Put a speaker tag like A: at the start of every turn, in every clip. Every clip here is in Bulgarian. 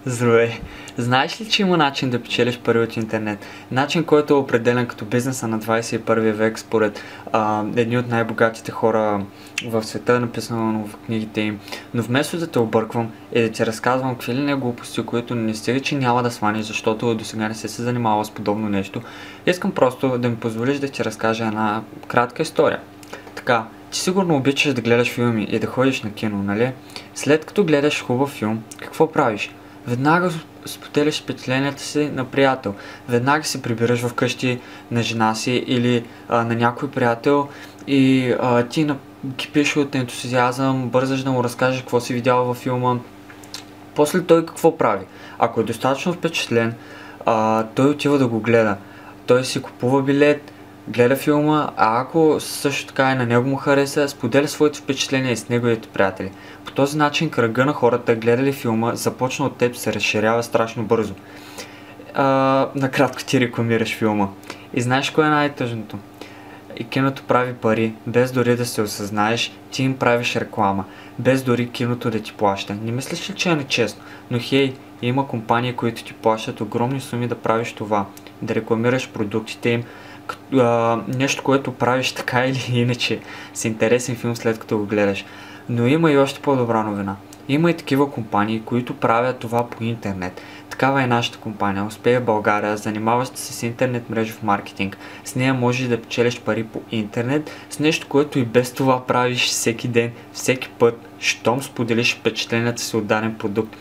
A: Здравей! Знаеш ли, че има начин да печелиш пари от интернет? Начин, който е определен като бизнеса на 21 век според едни от най-богатите хора в света, е написано в книгите им. Но вместо да те обърквам и да ти разказвам какви ли не глупости, които не стига, че няма да сваниш, защото до сега не се занимавала с подобно нещо, искам просто да ми позволиш да ти разкажа една кратка история. Така, ти сигурно обичаш да гледаш филми и да ходиш на кино, нали? След като гледаш хубав филм, какво правиш? Веднага споделяш впечатленията си на приятел. Веднага се прибираш вкъщи на жена си или на някой приятел и ти кипиш от ентусиазъм, бързаш да му разкажеш какво си видял във филма. После той какво прави? Ако е достатъчно впечатлен, той отива да го гледа. Той си купува билет, гледа филма, а ако също така и на него му хареса, споделя своите впечатления с неговите приятели. По този начин кръга на хората, гледали филма, започна от теб, се разширява страшно бързо. Накратко ти рекламираш филма. И знаеш кое е най-тъжното? И киното прави пари, без дори да се осъзнаеш, ти им правиш реклама, без дори киното да ти плаща. Не мислиш ли, че е нечестно? Но хей, има компании, които ти плащат огромни суми да правиш това, да рекламираш продуктите им, нещо, което правиш така или иначе с интересен филм след като го гледаш. Но има и още по-добра новина. Има и такива компании, които правят това по интернет. Такава е нашата компания, Успея България, занимаваща се с интернет мрежов маркетинг. С нея можеш да печелиш пари по интернет, с нещо, което и без това правиш всеки ден, всеки път, щом споделиш впечатленията си от даден продукт.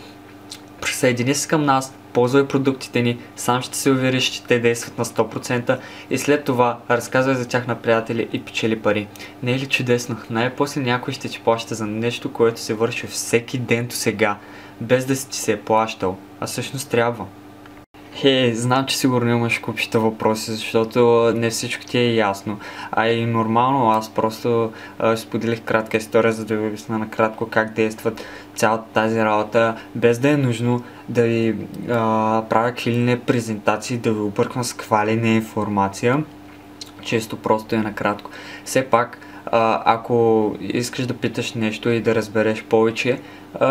A: Присъедини се към нас, ползвай продуктите ни, сам ще се увериш, че те действат на 100% и след това разказвай за тях на приятели и печели пари. Не е ли чудесно? Най-после някой ще ти плаща за нещо, което се върши всеки ден до сега, без да си ти се е плащал, а всъщност трябва. Хей, знам, че сигурно имаш купища въпроси, защото не всичко ти е ясно. А и нормално, аз просто споделих кратка история, за да ви обясня накратко как действат цялата тази работа, без да е нужно да ви правя какви ли не презентации, да ви обърквам с каква ли не информация. Често просто е накратко. Все пак, ако искаш да питаш нещо и да разбереш повече,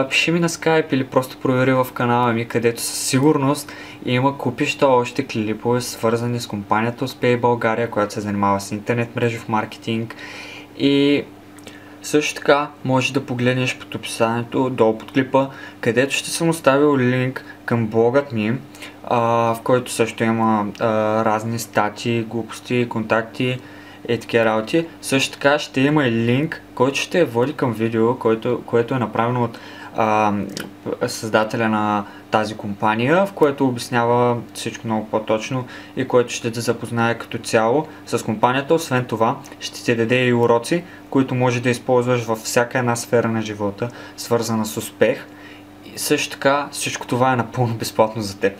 A: пиши ми на Skype или просто провери в канала ми, където със сигурност има купища още клипове, свързани с компанията Успей България, която се занимава с интернет мрежов маркетинг. И също така можеш да погледнеш под описанието долу под клипа, където ще съм оставил линк към блогът ми, в който също има разни статии, глупости, контакти и такива работи. Също така ще има и линк, който ще води към видео, което е направено от създателя на тази компания, в което обяснява всичко много по-точно и което ще те запознае като цяло с компанията. Освен това, ще ти даде и уроци, които може да използваш във всяка една сфера на живота, свързана с успех. И също така, всичко това е напълно безплатно за теб.